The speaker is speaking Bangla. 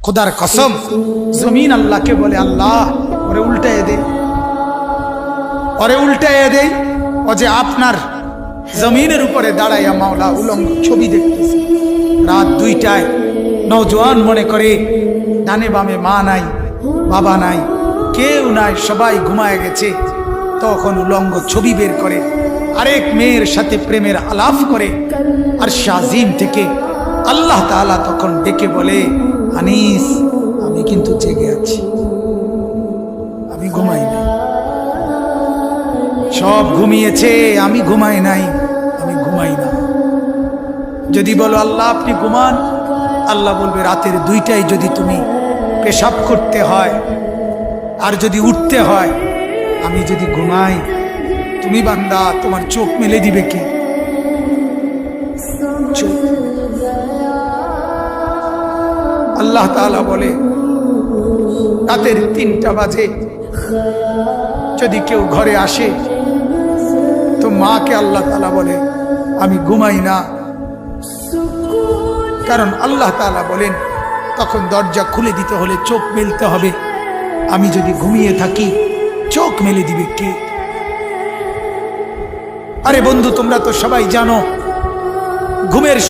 खुदार कसम जमीन अल्लाह के बोले अल्लाह ओरे उल्टाए दे और जे आपनार जमीनेर उपरे दाड़ाइया माওলা उलंग छवि देखतेছে रात 2टाয় नौजवान मने करे डाने बामे मा नाई बाबा नाई केउ नाई सबाई घुमाय गेছে तखन उलंग छवि बेर करे आरेक मेয়ের সাথে প্রেমের আলাপ করে আর শাজিম থেকে আল্লাহ তাআলা তখন ডেকে বলে আনিস আমি কিন্তু জেগে আছি আমি ঘুমাই নাই সব ঘুমিয়েছে আমি ঘুমাই নাই আমি ঘুমাই না যদি বলো আল্লাহ আপনি ঘুমান আল্লাহ বলবে রাতের 2টায় যদি তুমি পেশাব করতে হয় আর যদি উঠতে হয় আমি যদি ঘুমাই তুমি বান্দা তোমার চোখ মেলে দিবে কে আল্লাহ তাআলা বলে রাতের 3টা বাজে যদি কেউ ঘরে আসে তো মাকে আল্লাহ তাআলা বলে আমি ঘুমাই না কারণ আল্লাহ তাআলা বলেন তখন দরজা খুলে দিতে হলে চোখ মেলতে হবে আমি যদি ঘুমিয়ে থাকি চোখ মেলে দিবে কে আরে বন্ধু তোমরা তো সবাই জানো ঘুমের